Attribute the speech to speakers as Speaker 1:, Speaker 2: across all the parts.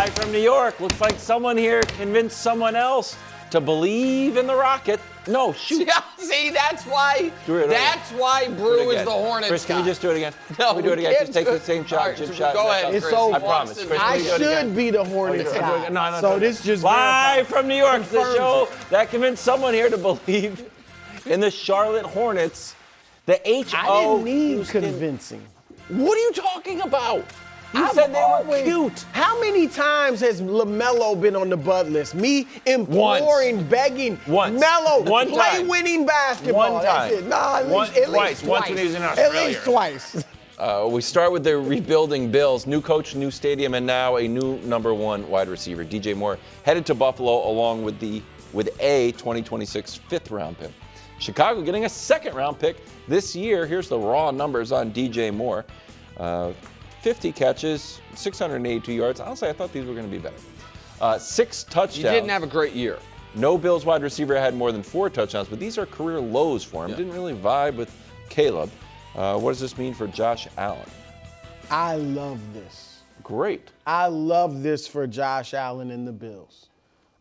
Speaker 1: Live from New York. Looks like someone here convinced someone else to believe in the Rocket. No, shoot.
Speaker 2: See, that's why. That's why Brew is the Hornets.
Speaker 1: Chris, can we just do it again?
Speaker 2: No,
Speaker 1: can we do it again? Just take the same shot,
Speaker 2: right,
Speaker 1: chip shot.
Speaker 2: Go ahead,
Speaker 3: It's
Speaker 2: Chris.
Speaker 3: over.
Speaker 1: I promise. Chris,
Speaker 3: I
Speaker 1: can we do it again?
Speaker 3: should be the Hornets guy.
Speaker 1: No,
Speaker 3: so this just
Speaker 1: live from New York, the
Speaker 3: confirms
Speaker 1: show
Speaker 3: it.
Speaker 1: that convinced someone here to believe in the Charlotte Hornets. The H.O.
Speaker 3: I didn't need
Speaker 1: Houston.
Speaker 3: convincing.
Speaker 2: What are you talking about?
Speaker 1: You said they were cute.
Speaker 3: How many times has LaMelo been on the Bud list? Me imploring, begging,
Speaker 1: Once.
Speaker 3: Melo,
Speaker 1: One
Speaker 3: play
Speaker 1: time.
Speaker 3: winning basketball.
Speaker 1: One
Speaker 3: That's
Speaker 1: time.
Speaker 3: it. Nah, at least
Speaker 1: Twice. Once when he was in Australia.
Speaker 3: At least twice.
Speaker 1: We start with the rebuilding Bills. New coach, new stadium, and now a new number one wide receiver. D.J Moore headed to Buffalo along with a 2026 fifth-round pick. Chicago getting a second-round pick this year. Here's the raw numbers on D.J Moore. 50 catches, 682 yards. Honestly, I thought these were going to be better. 6 touchdowns.
Speaker 2: He didn't have a great year.
Speaker 1: No Bills wide receiver had more than 4 touchdowns, but these are career lows for him.
Speaker 2: Yeah.
Speaker 1: Didn't really vibe with Caleb. What does this mean for Josh Allen?
Speaker 3: I love this.
Speaker 1: Great.
Speaker 3: I love this for Josh Allen and the Bills.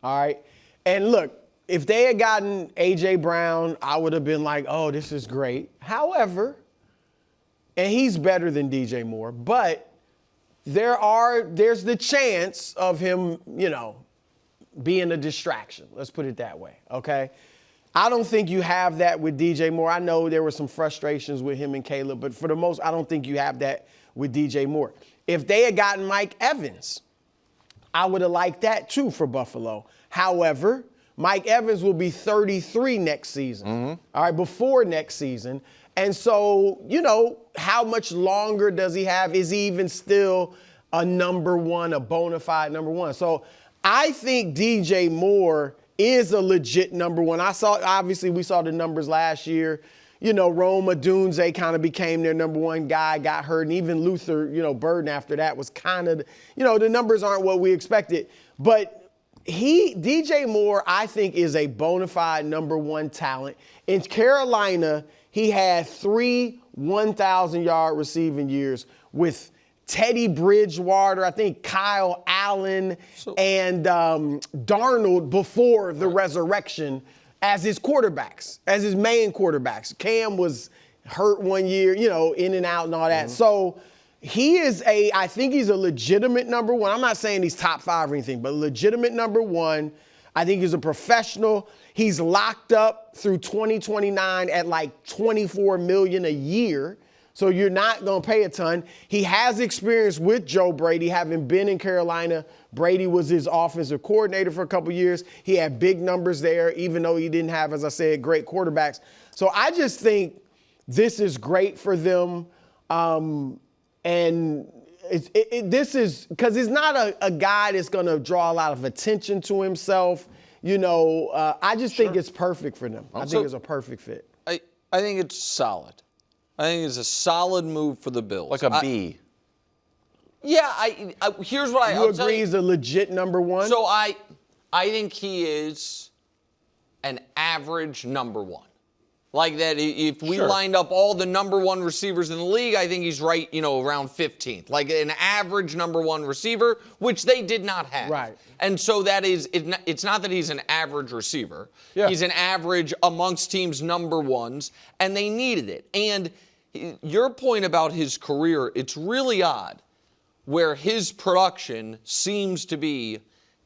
Speaker 3: All right? And look, if they had gotten A.J. Brown, I would have been like, oh, this is great. However, and he's better than D.J. Moore, but there's the chance of him, being a distraction. Let's put it that way, okay? I don't think you have that with D.J. Moore. I know there were some frustrations with him and Caleb, but for the most, I don't think you have that with D.J. Moore. If they had gotten Mike Evans, I would have liked that too for Buffalo. However, Mike Evans will be 33 next season, all right, before next season. And so, how much longer does he have? Is he even still a number one, a bona fide number one? So I think DJ Moore is a legit number one. Obviously, we saw the numbers last year. Rome Odunze kind of became their number one guy, got hurt. And even Luther, Burden after that was kind of, the numbers aren't what we expected. But DJ Moore, I think, is a bona fide number one talent. In Carolina, he had 3 1,000-yard receiving years with Teddy Bridgewater, I think Kyle Allen, and Darnold before the resurrection as his quarterbacks, as his main quarterbacks. Cam was hurt one year, in and out and all that. So I think he's a legitimate number one. I'm not saying he's top 5 or anything, but legitimate number one. I think he's a professional. He's locked up through 2029 at like $24 million a year. So you're not going to pay a ton. He has experience with Joe Brady, having been in Carolina. Brady was his offensive coordinator for a couple years. He had big numbers there, even though he didn't have, as I said, great quarterbacks. So I just think this is great for them. And this is because he's not a guy that's going to draw a lot of attention to himself. I just think it's perfect for them. I think it's a perfect fit.
Speaker 2: I think it's solid. I think it's a solid move for the Bills.
Speaker 1: Like a B.
Speaker 2: Yeah, here's what
Speaker 3: You agree he's a legit number one?
Speaker 2: So I think he is an average number one. Like that, if we lined up all the number one receivers in the league, I think he's right, around 15th. Like an average number one receiver, which they did not have.
Speaker 3: Right.
Speaker 2: And so that is, it's not that he's an average receiver. Yeah. He's an average amongst teams' number ones, and they needed it. And your point about his career, it's really odd where his production seems to be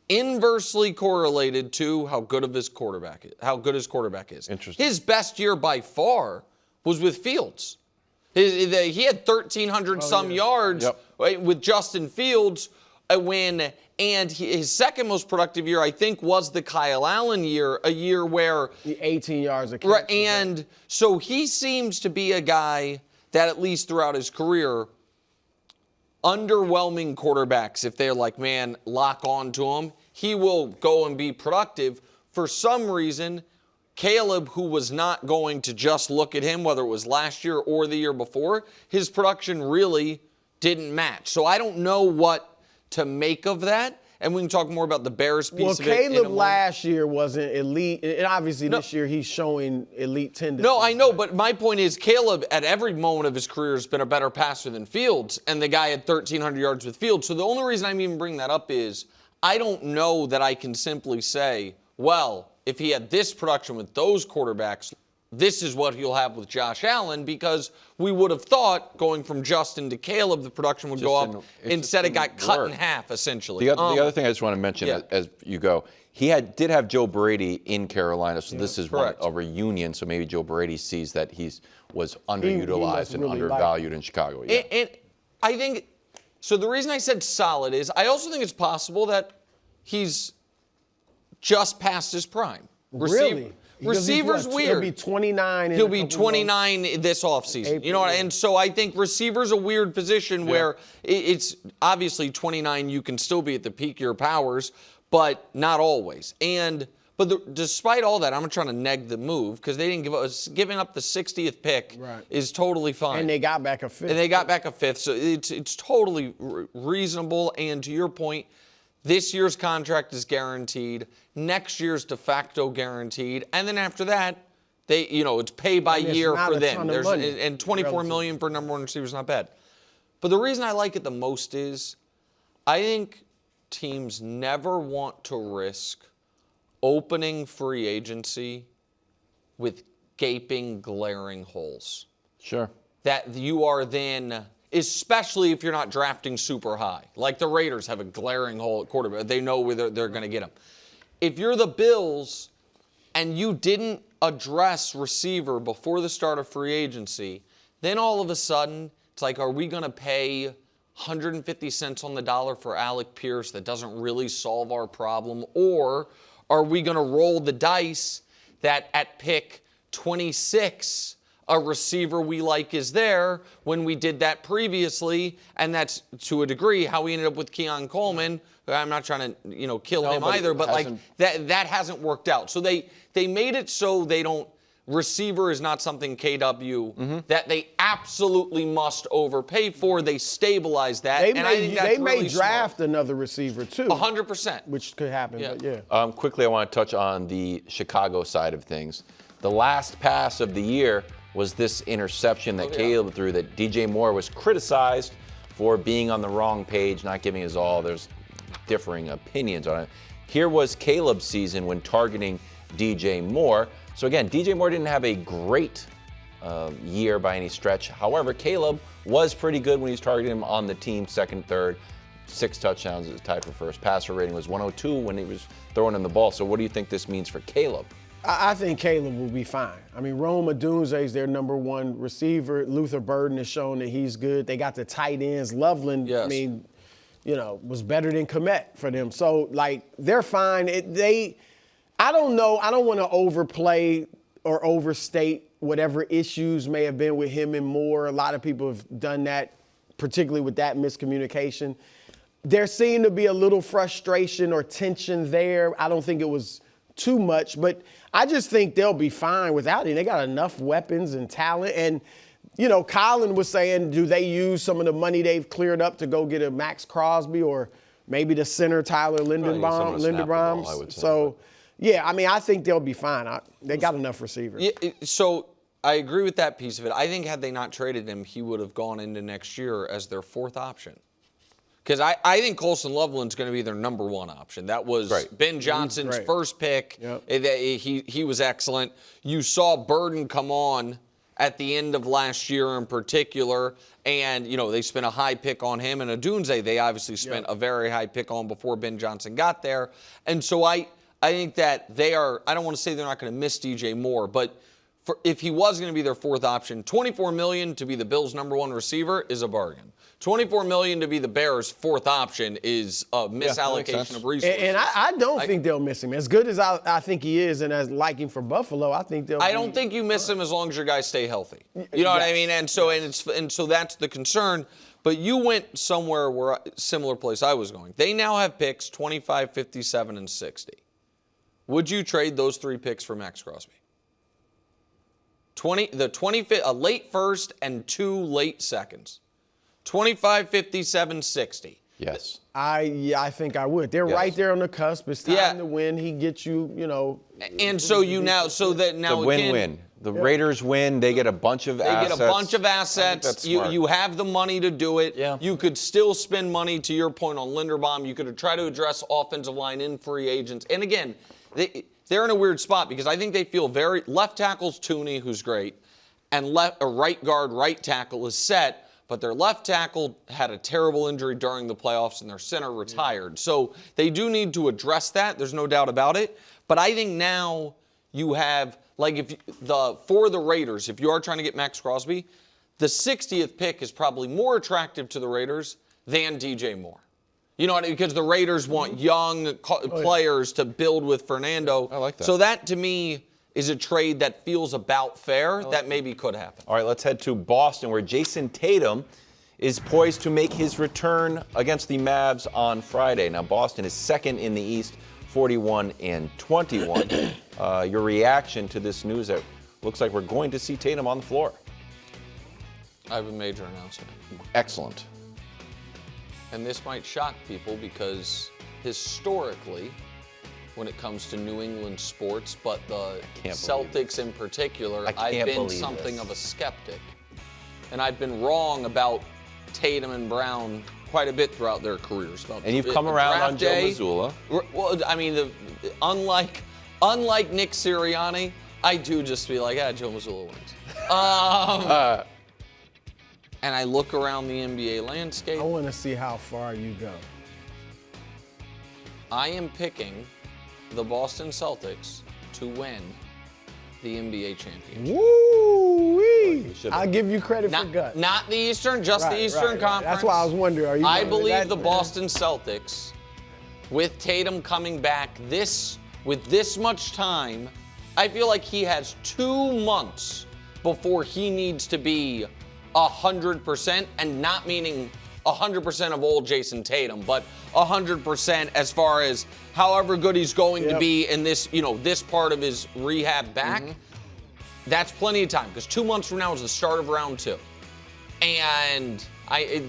Speaker 2: inversely correlated to how good his quarterback is.
Speaker 1: Interesting.
Speaker 2: His best year by far was with Fields. He had 1,300 yards with Justin Fields and his second most productive year, I think, was the Kyle Allen year, a year where
Speaker 3: the 18 yards a catch.
Speaker 2: Right, and so he seems to be a guy that at least throughout his career, underwhelming quarterbacks, if they're like, man, lock on to him, he will go and be productive. For some reason, Caleb, who was not going to just look at him, whether it was last year or the year before, his production really didn't match. So I don't know what to make of that. and we can talk more about the Bears piece
Speaker 3: Well,
Speaker 2: of it.
Speaker 3: Caleb last year wasn't elite, and obviously this year he's showing elite tendencies.
Speaker 2: No, I know, but my point is Caleb, at every moment of his career, has been a better passer than Fields, and the guy had 1,300 yards with Fields. So the only reason I'm even bringing that up is I don't know that I can simply say, well, if he had this production with those quarterbacks, this is what he'll have with Josh Allen, because we would have thought going from Justin to Caleb, the production would go up. Instead, it got cut in half, essentially.
Speaker 1: The other thing I just want to mention as you go, he did have Joe Brady in Carolina, so this is a reunion, so maybe Joe Brady sees that he was underutilized and undervalued in Chicago. Yeah.
Speaker 2: And I think, so the reason I said solid is I also think it's possible that he's just past his prime.
Speaker 3: Really?
Speaker 2: Receiver's weird.
Speaker 3: He'll be 29.
Speaker 2: He'll be 29 this offseason. You know what? And so I think receiver's a weird position where it's obviously 29. You can still be at the peak of your powers, but not always. But despite all that, I'm trying to neg the move because they didn't giving up the 60th pick is totally fine.
Speaker 3: And they got back a fifth.
Speaker 2: So it's totally reasonable. And to your point, this year's contract is guaranteed. Next year's de facto guaranteed. And then after that, it's pay by year for them. And $24 million for number one receiver is not bad. But the reason I like it the most is I think teams never want to risk opening free agency with gaping, glaring holes.
Speaker 1: Sure.
Speaker 2: That you are then, especially if you're not drafting super high. Like the Raiders have a glaring hole at quarterback. They know where they're going to get him. If you're the Bills and you didn't address receiver before the start of free agency, then all of a sudden, it's like, are we going to pay 150 cents on the dollar for Alec Pierce that doesn't really solve our problem? Or are we going to roll the dice that at pick 26, a receiver we like is there when we did that previously, and that's to a degree how we ended up with Keon Coleman. I'm not trying to kill him either, but like that hasn't worked out. So they made it so they don't. Receiver is not something KW that they absolutely must overpay for. They stabilize that.
Speaker 3: They may draft another receiver too.
Speaker 2: 100%.
Speaker 3: Which could happen. Yeah.
Speaker 1: Quickly, I want to touch on the Chicago side of things. The last pass of the year was this interception that Caleb threw that D.J. Moore was criticized for being on the wrong page, not giving his all. There's differing opinions on it. Here was Caleb's season when targeting D.J. Moore. So again, D.J. Moore didn't have a great year by any stretch. However, Caleb was pretty good when he was targeting him on the team, second, third, 6 touchdowns, is tied for first. Passer rating was 102 when he was throwing him the ball. So what do you think this means for Caleb?
Speaker 3: I think Caleb will be fine. I mean, Rome Odunze is their number one receiver. Luther Burden has shown that he's good. They got the tight ends. Loveland, I mean, was better than Kmet for them. So, they're fine. I don't know. I don't want to overplay or overstate whatever issues may have been with him and Moore. A lot of people have done that, particularly with that miscommunication. There seemed to be a little frustration or tension there. I don't think it was too much, but I just think they'll be fine without him. They got enough weapons and talent. And, Colin was saying, do they use some of the money they've cleared up to go get a Max Crosby or maybe the center Tyler Linderbaum? So, yeah, I mean, I think they'll be fine. They got enough receivers.
Speaker 2: Yeah, so I agree with that piece of it. I think had they not traded him, he would have gone into next year as their fourth option. Because I think Colson Loveland's going to be their number one option. That was Ben Johnson's first pick. Yep. He was excellent. You saw Burden come on at the end of last year in particular, and, they spent a high pick on him. And Odunze, they obviously spent a very high pick on before Ben Johnson got there. And so I think that they are, I don't want to say they're not going to miss DJ Moore, but if he was going to be their fourth option, $24 million to be the Bills' number one receiver is a bargain. $24 million to be the Bears' fourth option is a misallocation of resources.
Speaker 3: And I don't think they'll miss him. As good as I think he is and as liking for Buffalo, I think they'll
Speaker 2: I don't think you miss him as long as your guys stay healthy. You know what I mean? And so that's the concern. But you went somewhere similar place I was going. They now have picks 25, 57, and 60. Would you trade those 3 picks for Max Crosby? A late first and 2 late seconds. 25, 57, 60.
Speaker 1: Yes.
Speaker 3: I think I would. They're right there on the cusp. It's time to win. He gets you,
Speaker 2: And so now
Speaker 1: the win-win. The Raiders win. They get a bunch of assets.
Speaker 2: They get a bunch of assets. You have the money to do it.
Speaker 1: Yeah.
Speaker 2: You could still spend money, to your point, on Linderbaum. You could try to address offensive line in free agents. And again, they're in a weird spot because I think they feel left tackle's Tooney, who's great, and right guard, right tackle is set. But their left tackle had a terrible injury during the playoffs, and their center retired. So they do need to address that. There's no doubt about it. But I think now you have, for the Raiders, if you are trying to get Max Crosby, the 60th pick is probably more attractive to the Raiders than D.J. Moore. You know what I mean? Because the Raiders want young players to build with Fernando.
Speaker 1: I like that.
Speaker 2: So that, to me, is a trade that feels about fair that maybe could happen.
Speaker 1: All right, let's head to Boston, where Jayson Tatum is poised to make his return against the Mavs on Friday. Now, Boston is second in the East, 41-21. Your reaction to this news that looks like we're going to see Tatum on the floor?
Speaker 2: I have a major announcement.
Speaker 1: Excellent.
Speaker 2: And this might shock people because historically, when it comes to New England sports, but the Celtics in particular, I've been something of a skeptic. And I've been wrong about Tatum and Brown quite a bit throughout their careers.
Speaker 1: And you've come around on Joe Mazzulla.
Speaker 2: Well, I mean, unlike Nick Sirianni, I do just be like, Joe Mazzulla wins. And I look around the NBA landscape.
Speaker 3: I want to see how far you go.
Speaker 2: I am picking the Boston Celtics to win the NBA championship.
Speaker 3: Woo-wee! I'll give you credit for gut.
Speaker 2: Not the Eastern, just the Eastern Conference.
Speaker 3: That's why I was wondering.
Speaker 2: I believe the Boston Celtics, with Tatum coming back with this much time, I feel like he has 2 months before he needs to be 100%, and not meaning 100% of old Jayson Tatum, but 100% as far as however good he's going to be in this, this part of his rehab back. That's plenty of time, because 2 months from now is the start of round 2. And I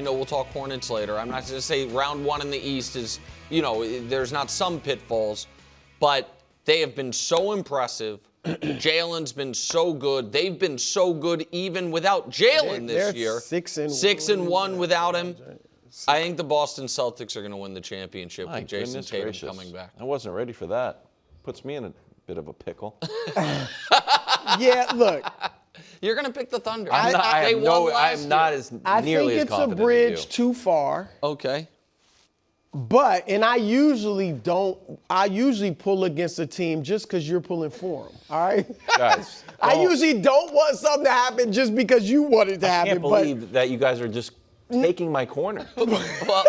Speaker 2: know we'll talk Hornets later. I'm not going to say round 1 in the East is, there's not some pitfalls, but they have been so impressive. Jalen's been so good. They've been so good even without Jalen this year. 6-1 without him. I think the Boston Celtics are going to win the championship with Jayson Tatum coming back.
Speaker 1: I wasn't ready for that. Puts me in a bit of a pickle.
Speaker 3: Yeah, look.
Speaker 2: You're going to pick the Thunder.
Speaker 1: I'm not as nearly as confident as you.
Speaker 3: I think it's a bridge too far.
Speaker 2: Okay.
Speaker 3: And I usually pull against a team just because you're pulling for them, all right?
Speaker 1: Guys,
Speaker 3: I usually don't want something to happen just because you want it to happen.
Speaker 1: I can't believe that you guys are just taking my corner.
Speaker 2: Well,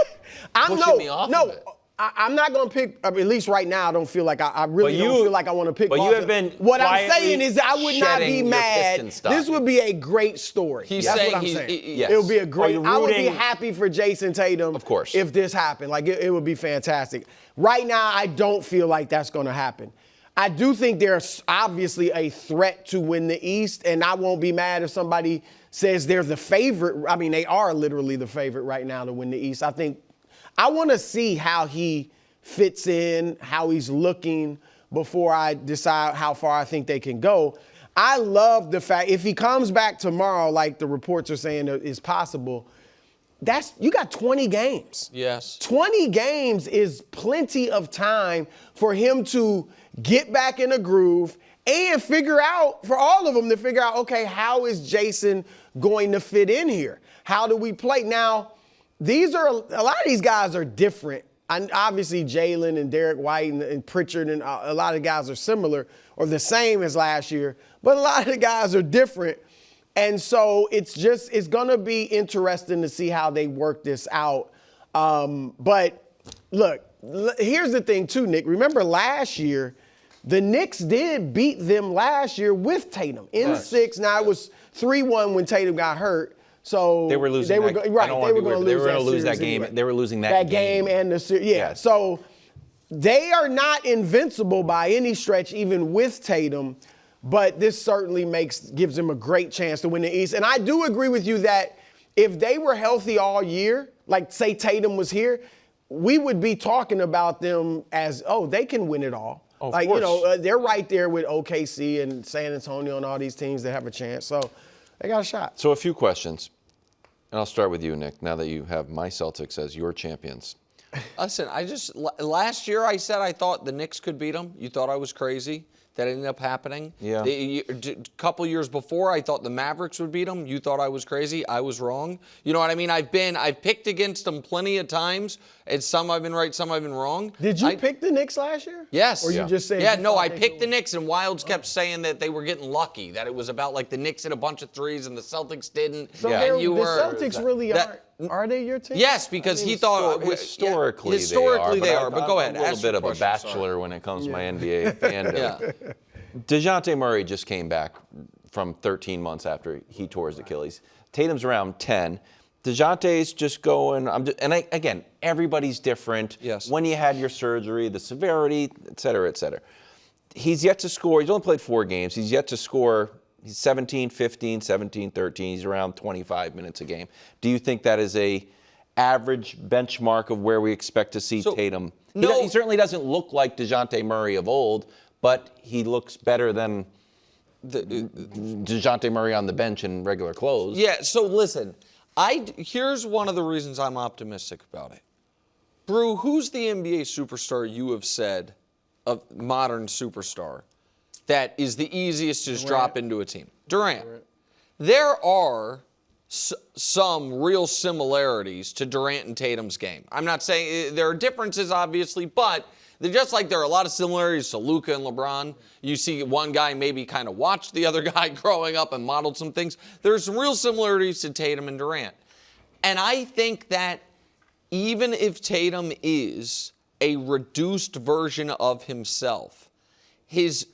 Speaker 3: pushing
Speaker 2: me off
Speaker 3: no,
Speaker 2: of it.
Speaker 3: I'm not going to pick, at least right now, I don't feel like I really don't feel like I want to pick Boston.
Speaker 1: But you have been
Speaker 3: what I'm saying is I would not be mad. This would be a great story. That's what I'm saying.
Speaker 1: Yes.
Speaker 3: It would be a great, I would be happy for Jayson Tatum.
Speaker 1: Of course.
Speaker 3: If this happened. Like, it would be fantastic. Right now, I don't feel like that's going to happen. I do think there's obviously a threat to win the East, and I won't be mad if somebody says they're the favorite. I mean, they are literally the favorite right now to win the East. I want to see how he fits in, how he's looking before I decide how far I think they can go. I love the fact if he comes back tomorrow, like the reports are saying is possible, you got 20 games.
Speaker 2: Yes.
Speaker 3: 20 games is plenty of time for him to get back in a groove and figure out, for all of them to figure out, okay, how is Jayson going to fit in here? How do we play? Now, a lot of these guys are different. And obviously, Jalen and Derek White and Pritchard and a lot of guys are similar or the same as last year, but a lot of the guys are different. And so it's going to be interesting to see how they work this out. But look, here's the thing too, Nick. Remember last year, the Knicks did beat them last year with Tatum in 6. Now it was 3-1 when Tatum got hurt. So
Speaker 1: they were losing. They were going to lose that game. They were losing that game
Speaker 3: and the series. Yeah. So they are not invincible by any stretch, even with Tatum. But this certainly gives them a great chance to win the East. And I do agree with you that if they were healthy all year, Like, say Tatum was here, we would be talking about them as, oh, they can win it all.
Speaker 1: Of
Speaker 3: like,
Speaker 1: course.
Speaker 3: you know, they're right there with OKC and San Antonio and all these teams that have a chance. So they got a shot.
Speaker 1: So a few questions. And I'll start with you, Nick, now that you have my Celtics as your champions.
Speaker 2: Listen, last year I said I thought the Knicks could beat them. You thought I was crazy. That ended up happening.
Speaker 1: Yeah.
Speaker 2: A couple years before, I thought the Mavericks would beat them. You thought I was crazy. I was wrong. You know what I mean? I've picked against them plenty of times, and some I've been right, some I've been wrong.
Speaker 3: Did you pick the Knicks last year?
Speaker 2: Yes.
Speaker 3: Or you just said?
Speaker 2: Yeah, no, I picked the Knicks, and Wilds kept saying that they were getting lucky, that it was about like the Knicks hit a bunch of threes and the Celtics didn't.
Speaker 3: So
Speaker 1: Yeah.
Speaker 2: And you
Speaker 3: the
Speaker 2: were,
Speaker 3: Celtics really are they your team?
Speaker 2: Yes, because he thought
Speaker 1: Historically,
Speaker 2: historically they are.
Speaker 1: But
Speaker 2: go ahead.
Speaker 1: I'm a little
Speaker 2: ask
Speaker 1: bit
Speaker 2: your
Speaker 1: of a
Speaker 2: question,
Speaker 1: bachelor
Speaker 2: sorry.
Speaker 1: when it comes to my NBA fandom.
Speaker 2: Yeah.
Speaker 1: DeJounte Murray just came back from 13 months after he tore his Achilles. Tatum's around 10. DeJounte's just going, again, everybody's different.
Speaker 2: Yes.
Speaker 1: When you had your surgery, the severity, et cetera, et cetera. He's yet to score. He's only played 4 games. He's yet to score. He's 17, 15, 17, 13. He's around 25 minutes a game. Do you think that is a average benchmark of where we expect to see Tatum?
Speaker 2: No.
Speaker 1: He certainly doesn't look like DeJounte Murray of old, but he looks better than DeJounte Murray on the bench in regular clothes.
Speaker 2: Yeah, so listen, here's one of the reasons I'm optimistic about it. Brew, who's the NBA superstar you have said, of modern superstar, that is the easiest to just drop into a team? Durant. There are some real similarities to Durant and Tatum's game. I'm not saying there are differences, obviously, but they're just like there are a lot of similarities to Luka and LeBron. You see one guy maybe kind of watched the other guy growing up and modeled some things. There's some real similarities to Tatum and Durant. And I think that even if Tatum is a reduced version of himself, his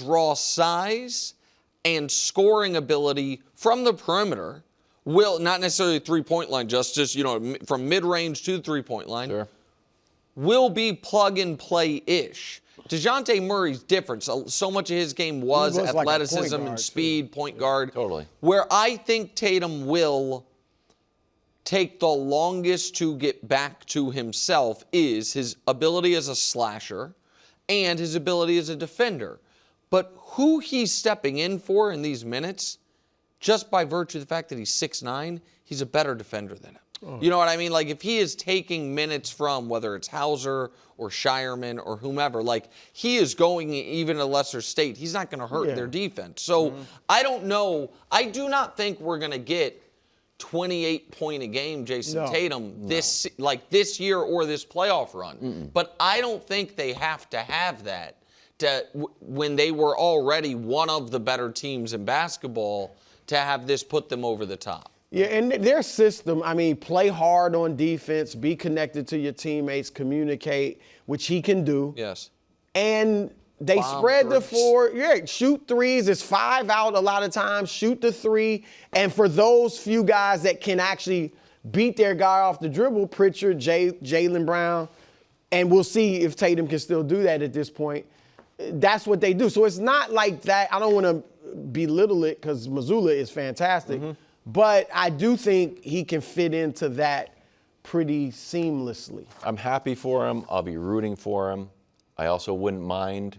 Speaker 2: raw size and scoring ability from the perimeter will, not necessarily three-point line, just from mid-range to the three-point line,
Speaker 1: Sure.
Speaker 2: will be plug-and-play-ish. DeJounte Murray's different. So much of his game was
Speaker 3: like a point
Speaker 2: athleticism
Speaker 3: guard,
Speaker 2: and speed, point guard.
Speaker 1: Totally.
Speaker 2: Where I think Tatum will take the longest to get back to himself is his ability as a slasher and his ability as a defender. But who he's stepping in for in these minutes, just by virtue of the fact that he's 6'9", he's a better defender than him. You know what I mean? Like, if he is taking minutes from whether it's Hauser or Shireman or whomever, like, he is going even a lesser state. He's not going to hurt their defense. So I don't know. I do not think we're going to get 28-point-a-game Jayson Tatum this year or this playoff run. But I don't think they have to have that when they were already one of the better teams in basketball to have this put them over the top.
Speaker 3: Yeah, and their system, I mean, play hard on defense, be connected to your teammates, communicate, which he can do.
Speaker 2: Yes.
Speaker 3: And they spread the floor. Yeah, shoot threes. It's 5 out a lot of times. Shoot the 3. And for those few guys that can actually beat their guy off the dribble, Pritchard, Jaylen Brown, and we'll see if Tatum can still do that at this point. That's what they do. So it's not like that. I don't want to belittle it because Mazzulla is fantastic. But I do think he can fit into that pretty seamlessly.
Speaker 1: I'm happy for him. I'll be rooting for him. I also wouldn't mind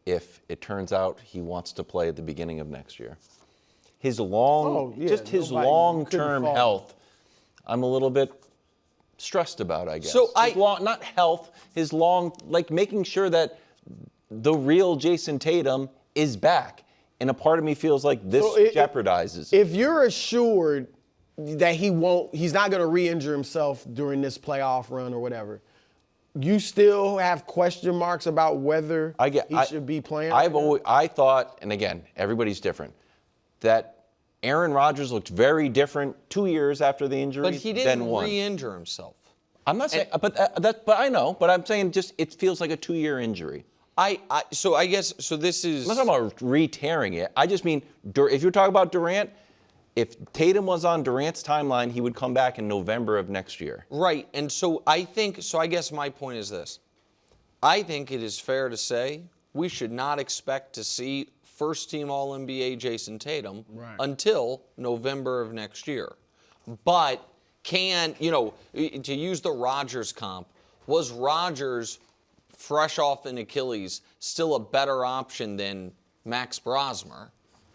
Speaker 1: if it turns out he wants to play at the beginning of next year. His long-term health, I'm a little bit stressed about, I guess.
Speaker 2: So
Speaker 1: not health, making sure that the real Jayson Tatum is back. And a part of me feels like this jeopardizes.
Speaker 3: If you're assured that he's not going to re-injure himself during this playoff run or whatever, you still have question marks about whether he should be playing?
Speaker 1: I thought, and again, everybody's different, that Aaron Rodgers looked very different 2 years after the injury
Speaker 2: But he didn't
Speaker 1: than one.
Speaker 2: re-injure himself.
Speaker 1: I'm not saying, but I know, but I'm saying just it feels like a 2-year injury.
Speaker 2: So this is.
Speaker 1: I'm not talking about re-tearing it. I just mean, if you're talking about Durant, if Tatum was on Durant's timeline, he would come back in November of next year.
Speaker 2: Right, and I guess my point is this. I think it is fair to say we should not expect to see first-team All-NBA Jayson Tatum until November of next year. But can, to use the Rodgers comp, was Rodgers, fresh off an Achilles, still a better option than Max Brosmer?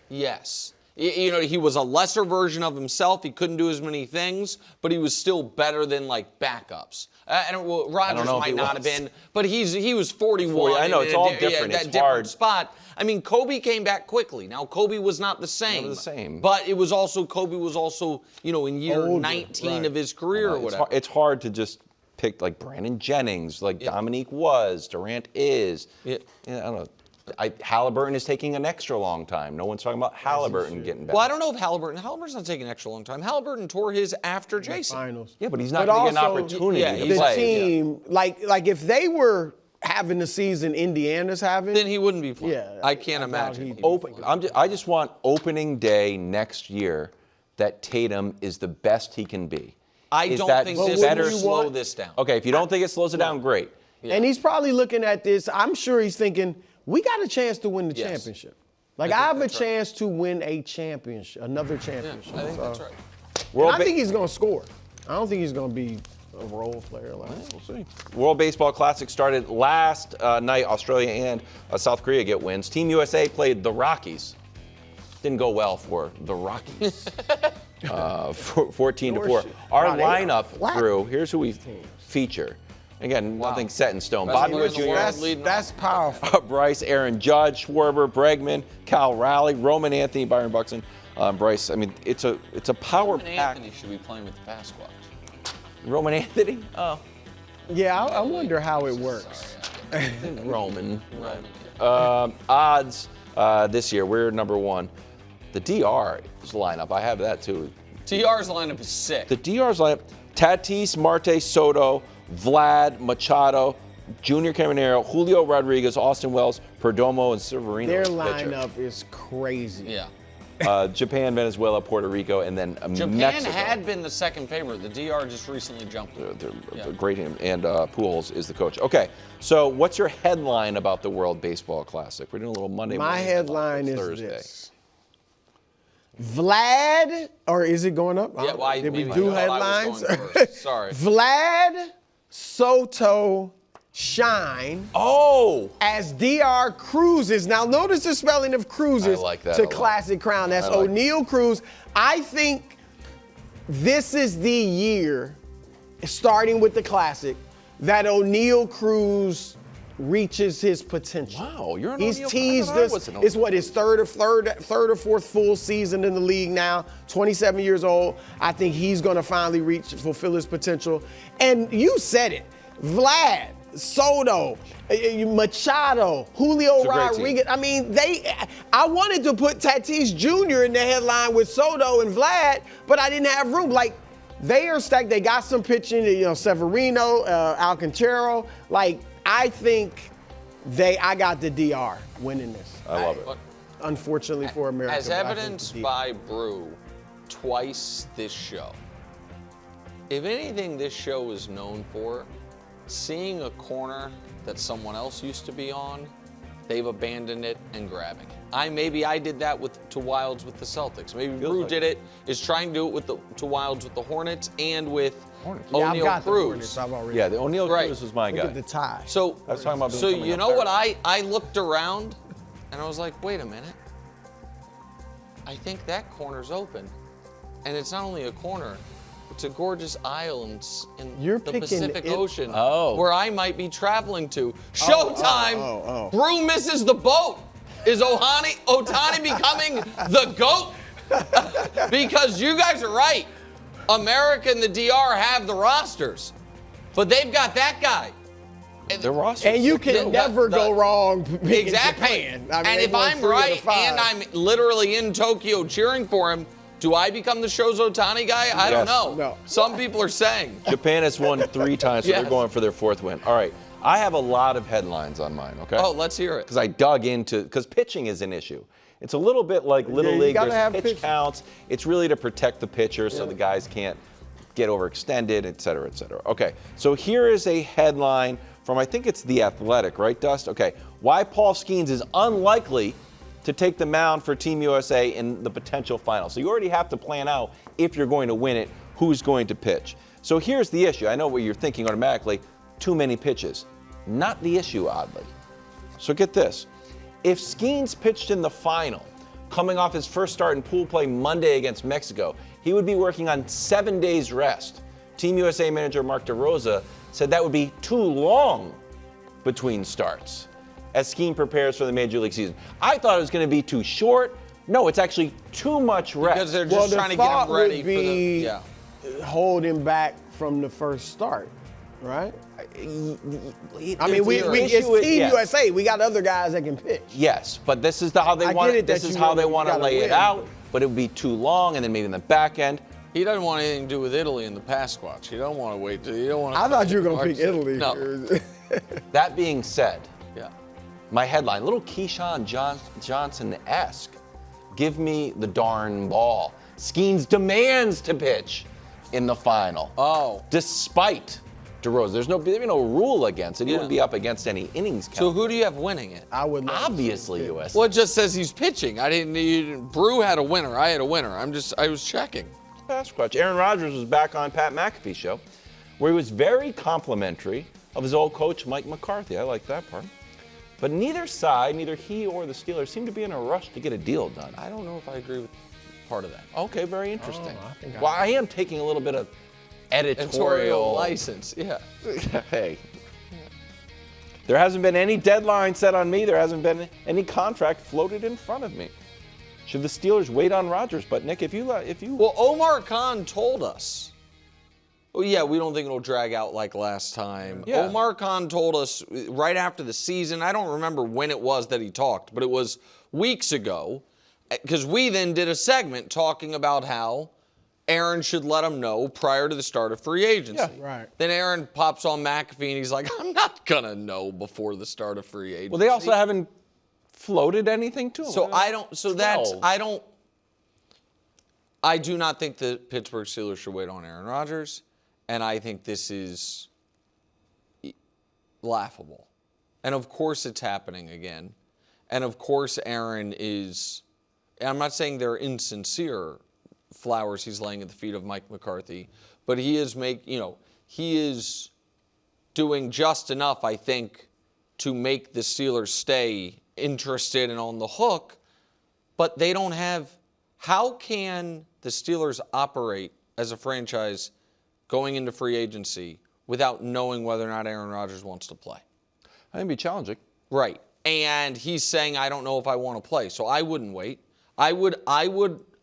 Speaker 2: Yes. He was a lesser version of himself. He couldn't do as many things, but he was still better than Backups. Rodgers might not have been, but he was 41.
Speaker 1: I know, it's all different. It's
Speaker 2: different
Speaker 1: hard.
Speaker 2: spot. I mean, Kobe came back quickly. Now, Kobe was not the same.
Speaker 1: Never the same.
Speaker 2: But Kobe was also, in year
Speaker 3: older,
Speaker 2: 19 of his career or whatever.
Speaker 1: It's hard to just pick Brandon Jennings, Dominique was, Durant is.
Speaker 2: Yeah.
Speaker 1: I don't know. Halliburton is taking an extra long time. No one's talking about Halliburton getting back.
Speaker 2: Well, I don't know if Halliburton's not taking an extra long time. Halliburton tore his after Jayson.
Speaker 3: Finals.
Speaker 1: Yeah, but he's not going to get an opportunity to play.
Speaker 3: The team, like if they were having the season Indiana's having,
Speaker 2: Then he wouldn't be playing.
Speaker 3: Yeah,
Speaker 2: I can't
Speaker 3: I doubt
Speaker 2: imagine.
Speaker 3: he'd
Speaker 1: I just want opening day next year that Tatum is the best he can be.
Speaker 2: I don't think this will slow this down.
Speaker 1: Okay, if you don't think it slows it down, great.
Speaker 2: Yeah.
Speaker 3: And he's probably looking at this. I'm sure he's thinking, we got a chance to win the championship. I have a chance to win a championship, another championship.
Speaker 2: I think that's right.
Speaker 3: I think he's going to score. I don't think he's going to be a role player. We'll
Speaker 1: see. World Baseball Classic started last night. Australia and South Korea get wins. Team USA played the Rockies. Didn't go well for the Rockies. 14-4. Our lineup, Drew, here's who we feature. Again, nothing set in stone. Bobby Witt Jr.
Speaker 3: That's powerful.
Speaker 1: Bryce, Aaron Judge, Schwarber, Bregman, Cal Raleigh, Roman Anthony, Byron Buxton, Bryce. I mean, it's a power
Speaker 2: Roman
Speaker 1: pack.
Speaker 2: Anthony should be playing with the Pasquales.
Speaker 1: Roman Anthony? Oh.
Speaker 3: Yeah, I wonder how it works.
Speaker 1: Roman. Odds this year, we're number one. The DR's lineup, I have that too.
Speaker 2: TR's lineup is sick.
Speaker 1: The DR's lineup, Tatis, Marte, Soto, Vlad, Machado, Junior Caminero, Julio Rodriguez, Austin Wells, Perdomo, and Severino.
Speaker 3: Their lineup is crazy.
Speaker 2: Yeah.
Speaker 1: Japan, Venezuela, Puerto Rico, and then
Speaker 2: Japan
Speaker 1: Mexico.
Speaker 2: had been the second favorite. The DR just recently jumped.
Speaker 1: They're great, and Pujols is the coach. Okay, so what's your headline about the World Baseball Classic? We're doing a little Monday morning.
Speaker 3: My headline is
Speaker 1: Thursday.
Speaker 3: this. Vlad, or is it going up?
Speaker 2: Yeah,
Speaker 3: did we do headlines?
Speaker 2: Sorry.
Speaker 3: Vlad, Soto, Shine.
Speaker 1: Oh!
Speaker 3: As DR cruises. Now notice the spelling of cruises
Speaker 1: I like that
Speaker 3: to
Speaker 1: a lot.
Speaker 3: Classic Crown. That's
Speaker 1: I like
Speaker 3: O'Neal Cruz. I think this is the year, starting with the Classic, that O'Neal Cruz reaches his potential.
Speaker 1: Wow, you're an
Speaker 3: He's
Speaker 1: O'Neal-
Speaker 3: teased
Speaker 1: I thought I
Speaker 3: us.
Speaker 1: was an
Speaker 3: It's what, his third or fourth full season in the league now. 27 years old. I think he's going to finally fulfill his potential. And you said it, Vlad, Soto, Machado, Julio Rodriguez. I mean, I wanted to put Tatis Jr. in the headline with Soto and Vlad, but I didn't have room. They are stacked. They got some pitching, Severino, Alcantara. I think I got the DR winning this.
Speaker 1: I love it.
Speaker 3: Unfortunately for America.
Speaker 2: As evidenced by Brew twice this show, if anything this show is known for, seeing a corner that someone else used to be on, they've abandoned it and grabbing it. Maybe I did that to Wilds with the Celtics. Maybe Brew did it, is trying to do it to Wilds with the Hornets and with O'Neal Cruz.
Speaker 1: Yeah, the O'Neal Cruz was my
Speaker 3: Look
Speaker 1: guy.
Speaker 3: at the tie.
Speaker 2: So,
Speaker 1: I was talking about
Speaker 2: so
Speaker 1: coming
Speaker 2: you
Speaker 1: up
Speaker 2: know
Speaker 1: there.
Speaker 2: what? I looked around and I was like, wait a minute. I think that corner's open. And it's not only a corner, it's a gorgeous island in the Pacific Ocean where I might be traveling to. Showtime! Brew misses the boat. Is Ohtani becoming the GOAT? Because you guys are right. America and the DR have the rosters, but they've got that guy.
Speaker 1: The roster.
Speaker 3: And you can never go wrong picking Japan.
Speaker 2: And if I'm right and I'm literally in Tokyo cheering for him, do I become the show's Ohtani guy? I don't know.
Speaker 3: No.
Speaker 2: Some people are saying.
Speaker 1: Japan has won 3 times, so
Speaker 2: Yes.
Speaker 1: they're going for their 4th win. All right. I have a lot of headlines on mine, okay?
Speaker 2: Oh, let's hear it.
Speaker 1: Because I dug into, because pitching is an issue. It's a little bit like Little League. There's pitch counts. It's really to protect the pitcher so the guys can't get overextended, et cetera, et cetera. Okay, so here is a headline from, I think it's The Athletic, right, Dust? Okay, why Paul Skeens is unlikely to take the mound for Team USA in the potential final. So you already have to plan out if you're going to win it, who's going to pitch. So here's the issue. I know what you're thinking automatically, too many pitches. Not the issue, oddly. So get this. If Skeens pitched in the final, coming off his first start in pool play Monday against Mexico, he would be working on 7 days rest. Team USA manager Mark DeRosa said that would be too long between starts as Skeen prepares for the Major League season. I thought it was going to be too short. No, it's actually too much rest.
Speaker 2: Because they're just trying to get him ready for the
Speaker 3: hold him back from the first start, right? I mean, it's Team USA. We got other guys that can pitch.
Speaker 1: Yes, but this is how they want. This is how they want to lay it out. But it would be too long, and then maybe in the back end.
Speaker 2: He doesn't want anything to do with Italy in the pass watch. You don't want to wait. You don't want to.
Speaker 3: I thought you were going to pick Italy.
Speaker 2: No.
Speaker 1: That being said,
Speaker 2: yeah.
Speaker 1: My headline, little Keyshawn Johnson-esque. Give me the darn ball. Skeens demands to pitch in the final.
Speaker 2: Oh.
Speaker 1: Despite DeRosa. There's no rule against it. He wouldn't be up against any innings count.
Speaker 2: So who do you have winning it?
Speaker 3: I would
Speaker 1: obviously USA.
Speaker 2: Well, it just says he's pitching. I didn't. Brew had a winner. I had a winner. I was checking.
Speaker 1: That's question. Aaron Rodgers was back on Pat McAfee's show, where he was very complimentary of his old coach Mike McCarthy. I like that part. But neither side, neither he or the Steelers, seem to be in a rush to get a deal done.
Speaker 2: I don't know if I agree with part of that.
Speaker 1: Okay, very interesting. I am taking a little bit of editorial
Speaker 2: license. Yeah.
Speaker 1: Hey. There hasn't been any deadline set on me. There hasn't been any contract floated in front of me. Should the Steelers wait on Rodgers? But Nick, if you
Speaker 2: well, Omar Khan told us. Oh yeah, we don't think it'll drag out like last time.
Speaker 1: Yeah.
Speaker 2: Omar Khan told us right after the season. I don't remember when it was that he talked, but it was weeks ago, because we then did a segment talking about how Aaron should let him know prior to the start of free agency.
Speaker 3: Yeah, right.
Speaker 2: Then Aaron pops on McAfee and he's like, I'm not gonna know before the start of free agency.
Speaker 1: Well, they also haven't floated anything to him.
Speaker 2: So I do not think the Pittsburgh Steelers should wait on Aaron Rodgers, and I think this is laughable. And of course it's happening again. And of course Aaron is, and I'm not saying they're insincere flowers he's laying at the feet of Mike McCarthy, but he is doing just enough, I think, to make the Steelers stay interested and on the hook, but they don't have. How can the Steelers operate as a franchise going into free agency without knowing whether or not Aaron Rodgers wants to play?
Speaker 1: I think it'd be challenging.
Speaker 2: Right. And he's saying, I don't know if I want to play, so I wouldn't wait. I would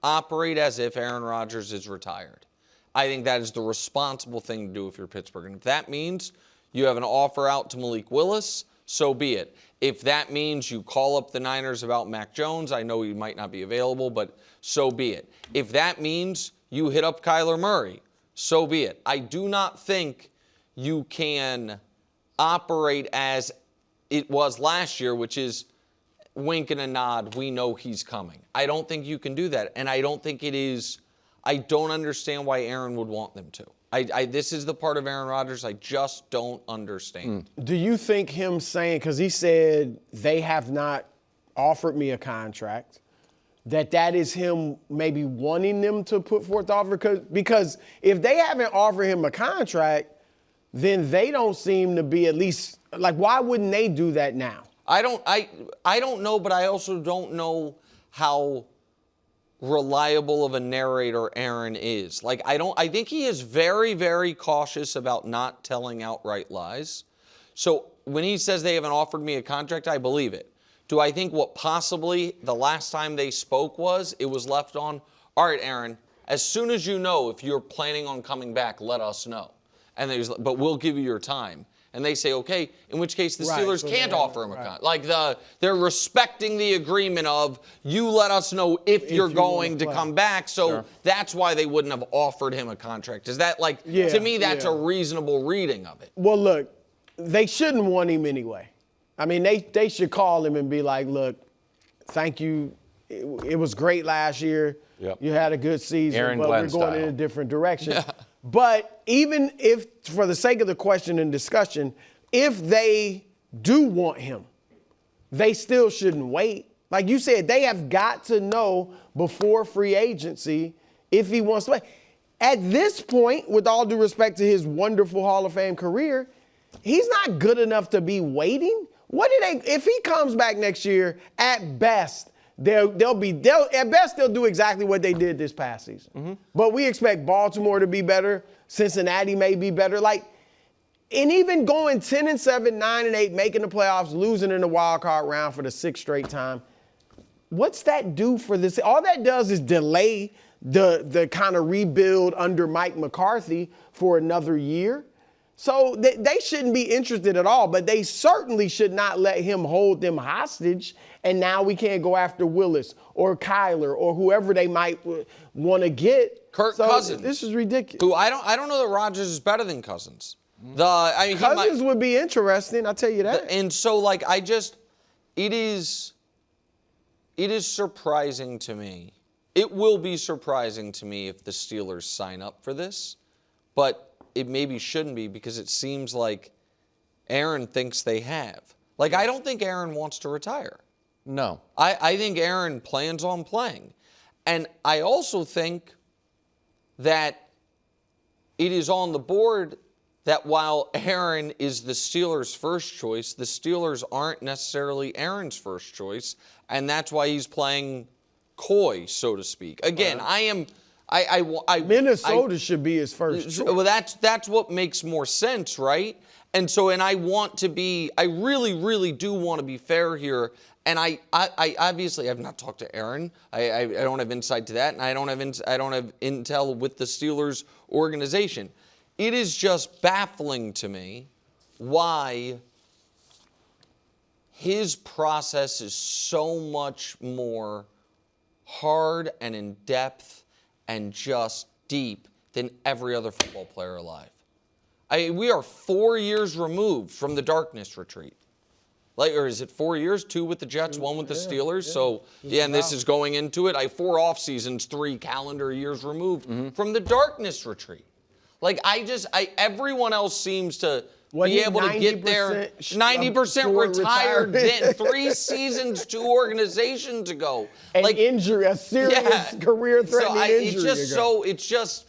Speaker 2: operate as if Aaron Rodgers is retired. I think that is the responsible thing to do if you're Pittsburgh. And if that means you have an offer out to Malik Willis, so be it. If that means you call up the Niners about Mac Jones, I know he might not be available, but so be it. If that means you hit up Kyler Murray, so be it. I do not think you can operate as it was last year, which is wink and a nod, we know he's coming. I don't think you can do that, and I don't think it is. I don't understand why Aaron would want them to. This is the part of Aaron Rodgers I just don't understand.
Speaker 3: Do you think him saying, because he said they have not offered me a contract, that is him maybe wanting them to put forth the offer? Because if they haven't offered him a contract, then they don't seem to be at least, like, why wouldn't they do that now?
Speaker 2: I don't know, but I also don't know how reliable of a narrator Aaron is. Like, I think he is very, very cautious about not telling outright lies. So when he says they haven't offered me a contract, I believe it. Do I think what possibly the last time they spoke was, it was left on, all right, Aaron, as soon as you know if you're planning on coming back, let us know. And but we'll give you your time. And they say, okay, in which case the Steelers can't offer him a contract. Like they're respecting the agreement of you let us know if you're going to come back. So that's why they wouldn't have offered him a contract. Is that to me, that's a reasonable reading of it.
Speaker 3: Well, look, they shouldn't want him anyway. I mean, they should call him and be like, look, thank you. It was great last year.
Speaker 1: Yep.
Speaker 3: You had a good season,
Speaker 1: Aaron
Speaker 3: but
Speaker 1: Glenn
Speaker 3: we're going
Speaker 1: style.
Speaker 3: in a different direction. But even if, for the sake of the question and discussion, if they do want him, they still shouldn't wait. Like you said, they have got to know before free agency if he wants to play. At this point, with all due respect to his wonderful Hall of Fame career, he's not good enough to be waiting. What do they? If he comes back next year, at best, they'll do exactly what they did this past season. Mm-hmm. But we expect Baltimore to be better. Cincinnati may be better. And even going 10-7, 9-8, making the playoffs, losing in the wild card round for the 6th straight time. What's that do for this? All that does is delay the kind of rebuild under Mike McCarthy for another year. So they shouldn't be interested at all, but they certainly should not let him hold them hostage. And now we can't go after Willis or Kyler or whoever they might want to get.
Speaker 2: Kirk Cousins.
Speaker 3: This is ridiculous.
Speaker 2: Who I don't know that Rodgers is better than Cousins.
Speaker 3: Cousins would be interesting, I'll tell you that.
Speaker 2: And so it is surprising to me. It will be surprising to me if the Steelers sign up for this, but it maybe shouldn't be because it seems like Aaron thinks they have. I don't think Aaron wants to retire.
Speaker 1: No.
Speaker 2: I think Aaron plans on playing. And I also think that it is on the board that while Aaron is the Steelers' first choice, the Steelers aren't necessarily Aaron's first choice, and that's why he's playing coy, so to speak. Again,
Speaker 3: Minnesota should be his first choice.
Speaker 2: Well, that's what makes more sense, right? And I really, really do want to be fair here. And I obviously have not talked to Aaron. I don't have insight to that, and I don't have intel with the Steelers organization. It is just baffling to me why his process is so much more hard and in depth and just deep than every other football player alive. We are 4 years removed from the darkness retreat. Or is it 4 years? 2 with the Jets, 1 with the Steelers. And this is going into it. 4 off seasons, 3 calendar years removed from the darkness retreat. Everyone else seems to be able to get there 90% retired then 3 seasons, 2 organizations ago.
Speaker 3: Injury, a serious career-threatening injury.
Speaker 2: It's just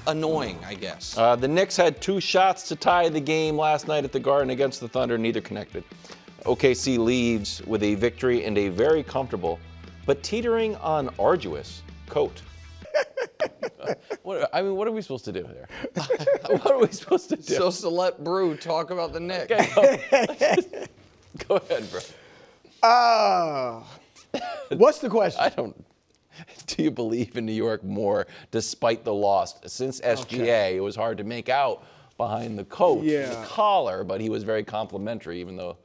Speaker 2: annoying, I guess.
Speaker 1: The Knicks had 2 shots to tie the game last night at the Garden against the Thunder, neither connected. OKC leaves with a victory and a very comfortable, but teetering on arduous coat. What are we supposed to do there? What are we supposed to do?
Speaker 2: Supposed to let Brew talk about the Knicks.
Speaker 1: Okay, go ahead, bro.
Speaker 3: What's the question?
Speaker 1: Do you believe in New York more despite the loss? Since SGA, it was hard to make out behind the coat, the collar, but he was very complimentary, even though.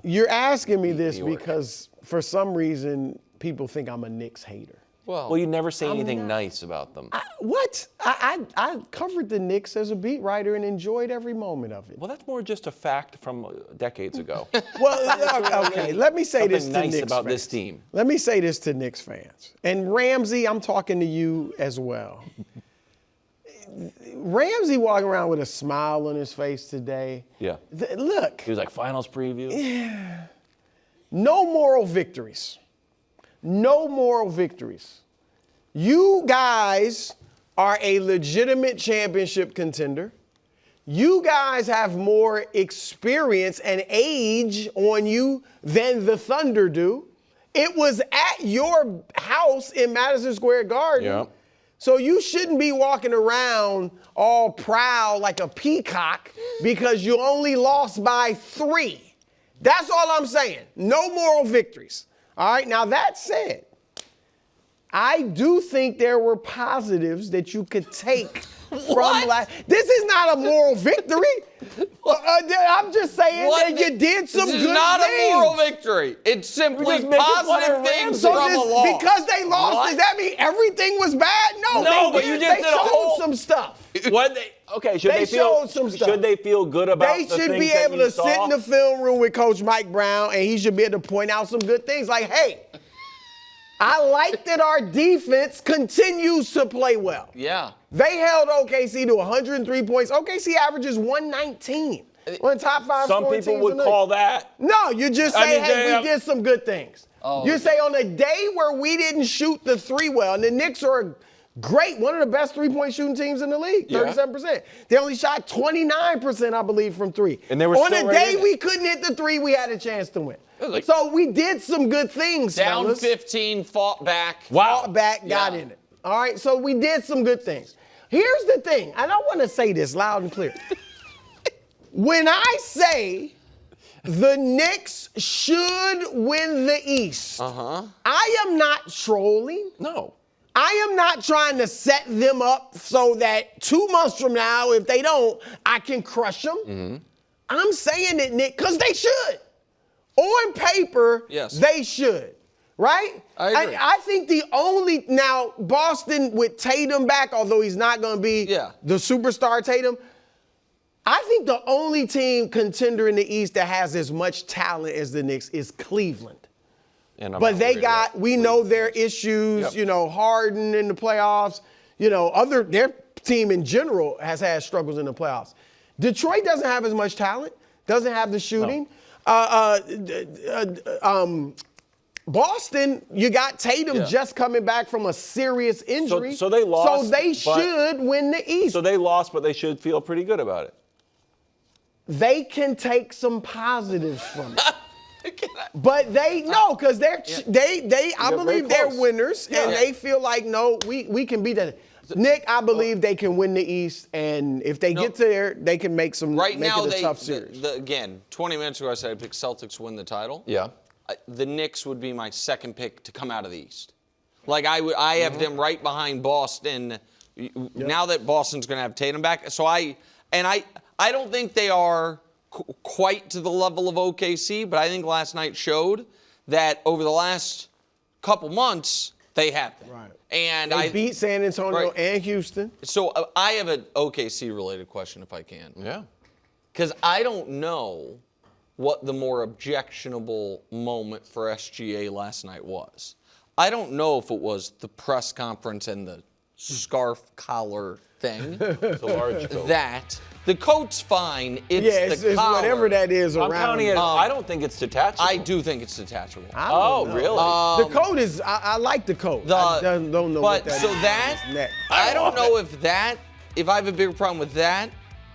Speaker 3: You're asking me this because for some reason people think I'm a Knicks hater.
Speaker 1: Well, you never say anything nice about them.
Speaker 3: I covered the Knicks as a beat writer and enjoyed every moment of it.
Speaker 1: Well, that's more just a fact from decades ago.
Speaker 3: Okay, let me say this to
Speaker 1: nice
Speaker 3: Knicks
Speaker 1: about
Speaker 3: fans.
Speaker 1: this team.
Speaker 3: Let me say this to Knicks fans. And Ramsey, I'm talking to you as well. Ramsey walking around with a smile on his face today.
Speaker 1: Yeah.
Speaker 3: Look.
Speaker 1: He was like, finals preview.
Speaker 3: Yeah. No moral victories. No moral victories. You guys are a legitimate championship contender. You guys have more experience and age on you than the Thunder do. It was at your house in Madison Square Garden.
Speaker 1: Yeah.
Speaker 3: So you shouldn't be walking around all proud like a peacock because you only lost by 3. That's all I'm saying. No moral victories. All right, now that said, I do think there were positives that you could take from last. This is not a moral victory. I'm just saying that you did some good things.
Speaker 2: This is not a moral victory. It's simply positive things from a loss.
Speaker 3: Because they lost, does that mean everything was bad? No,
Speaker 1: but you just did a whole
Speaker 3: some stuff.
Speaker 1: Should they feel good about
Speaker 3: they
Speaker 1: the
Speaker 3: should
Speaker 1: things
Speaker 3: be
Speaker 1: that
Speaker 3: able
Speaker 1: you
Speaker 3: to
Speaker 1: saw?
Speaker 3: sit in the film room with Coach Mike Brown, and he should be able to point out some good things. Like, hey, I like that our defense continues to play well.
Speaker 2: Yeah.
Speaker 3: They held OKC to 103 points. OKC averages 119. One of the top 5
Speaker 1: Some
Speaker 3: scoring
Speaker 1: people
Speaker 3: teams
Speaker 1: would
Speaker 3: in the
Speaker 1: call
Speaker 3: league.
Speaker 1: that.
Speaker 3: No, you just say, we did some good things. You say on a day where we didn't shoot the 3 well, and the Knicks are a Great, one of the best three-point shooting teams in the league, 37%. They only shot 29%, I believe, from three.
Speaker 1: And they were
Speaker 3: on
Speaker 1: still
Speaker 3: a day
Speaker 1: right
Speaker 3: we couldn't hit the three, we had a chance to win.
Speaker 1: Like,
Speaker 3: so we did some good things,
Speaker 2: down
Speaker 3: fellas.
Speaker 2: 15, fought back.
Speaker 3: Fought back, got in it. All right, so we did some good things. Here's the thing, and I want to say this loud and clear. When I say the Knicks should win the East, I am not trolling.
Speaker 1: No.
Speaker 3: I am not trying to set them up so that 2 months from now, if they don't, I can crush them. I'm saying it, Nick, because they should. On paper, they should. Right?
Speaker 2: I agree.
Speaker 3: I think now Boston with Tatum back, although he's not going to be the superstar Tatum, I think the only team contender in the East that has as much talent as the Knicks is Cleveland. But we know their issues, Harden in the playoffs, their team in general has had struggles in the playoffs. Detroit doesn't have as much talent, doesn't have the shooting. Boston, you got Tatum just coming back from a serious injury.
Speaker 1: So they lost.
Speaker 3: So they should win the East.
Speaker 1: So they lost, but they should feel pretty good about it.
Speaker 3: They can take some positives from it. But because I believe they're winners, and they feel like, no, we can beat that. Nick, I believe they can win the East, and if they get there, they can make it a tough series.
Speaker 2: Again, 20 minutes ago I said I picked Celtics to win the title.
Speaker 1: Yeah.
Speaker 2: The Knicks would be my second pick to come out of the East. Like I have them right behind Boston. Now that Boston's going to have Tatum back, so I don't think they are quite to the level of OKC, but I think last night showed that over the last couple months they have been.
Speaker 3: Right.
Speaker 2: And
Speaker 3: they beat San Antonio and Houston.
Speaker 2: So I have an OKC-related question, if I can.
Speaker 1: Yeah.
Speaker 2: Because I don't know what the more objectionable moment for SGA last night was. I don't know if it was the press conference and the scarf collar thing.
Speaker 1: The large coat.
Speaker 2: That. The coat's fine. It's the
Speaker 3: it's
Speaker 2: collar.
Speaker 3: whatever that is around.
Speaker 1: I'm counting it. I don't think it's detachable.
Speaker 2: I do think it's detachable.
Speaker 1: Really?
Speaker 3: The coat is. I like the coat. I don't know what that is.
Speaker 2: So that I don't know if I have a bigger problem with that,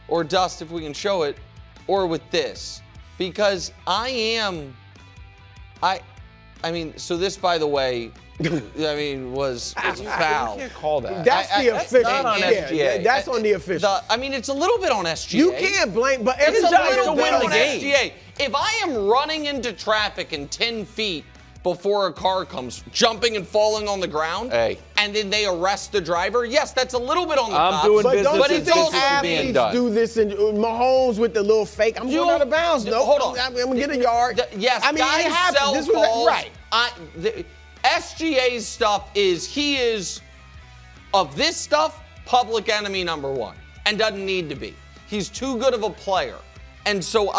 Speaker 2: or Dust, if we can show it, or with this, because so this, by the way, was foul.
Speaker 1: You can't call that.
Speaker 3: That's the official.
Speaker 1: Not on SGA.
Speaker 3: That's on the official.
Speaker 2: It's a little bit on SGA.
Speaker 3: You can't blame, but
Speaker 2: It's a little bit
Speaker 3: on
Speaker 2: on SGA. If I am running into traffic in 10 feet before a car comes, jumping and falling on the ground, and then they arrest the driver, yes, that's a little bit on the top.
Speaker 1: I'm doing business.
Speaker 3: But
Speaker 1: It's
Speaker 3: don't
Speaker 1: also being done.
Speaker 3: do this, and Mahomes with the little fake. I'm going out of bounds. No,
Speaker 2: hold on.
Speaker 3: I'm going to get a yard.
Speaker 2: Yes,
Speaker 3: I mean,
Speaker 2: guys
Speaker 3: it happened.
Speaker 2: sell
Speaker 3: This was
Speaker 2: calls.
Speaker 3: right.
Speaker 2: SGA's stuff he is, of this stuff, public enemy number one, and doesn't need to be. He's too good of a player. And so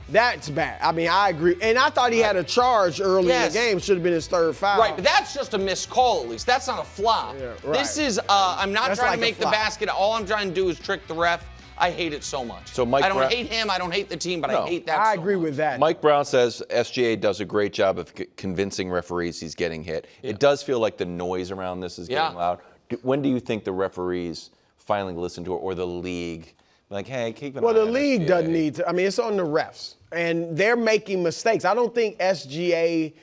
Speaker 3: That's bad. I agree. And I thought he had a charge early in the game. Should have been his third foul.
Speaker 2: Right, but that's just a missed call at least. That's not a flop.
Speaker 3: Yeah, right.
Speaker 2: This is, I'm not
Speaker 3: That's
Speaker 2: trying
Speaker 3: like
Speaker 2: to make the basket. All I'm trying to do is trick the ref. I hate it so much.
Speaker 1: So Mike
Speaker 2: I don't hate him. I don't hate the team, but I hate that
Speaker 3: I
Speaker 2: so
Speaker 3: agree
Speaker 2: much.
Speaker 3: with that.
Speaker 1: Mike Brown says SGA does a great job of convincing referees he's getting hit. It does feel like the noise around this is getting loud. When do you think the referees finally listen to it, or the league? Like, hey, keep an eye on
Speaker 3: Well, the league
Speaker 1: SGA.
Speaker 3: doesn't need to. It's on the refs. And they're making mistakes. I don't think SGA,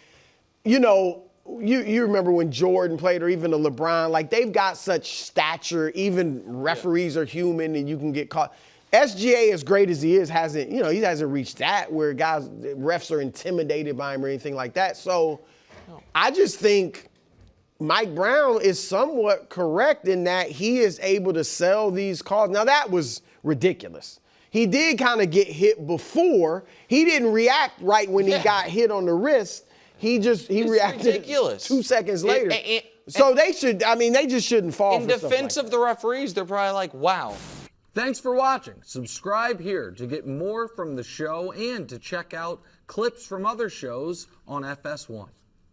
Speaker 3: you remember when Jordan played, or even the LeBron, like they've got such stature. Even referees are human, and you can get caught. SGA, as great as he is, he hasn't reached that where refs are intimidated by him or anything like that. So I just think Mike Brown is somewhat correct in that he is able to sell these calls. Now, that was ridiculous. He did kind of get hit before. He didn't react right when he got hit on the wrist. He reacted
Speaker 2: ridiculous.
Speaker 3: 2 seconds later. So they just shouldn't fall
Speaker 2: in
Speaker 3: for stuff
Speaker 2: defense
Speaker 3: like
Speaker 2: of the referees, they're probably like, wow.
Speaker 4: Thanks for watching. Subscribe here to get more from the show and to check out clips from other shows on FS1.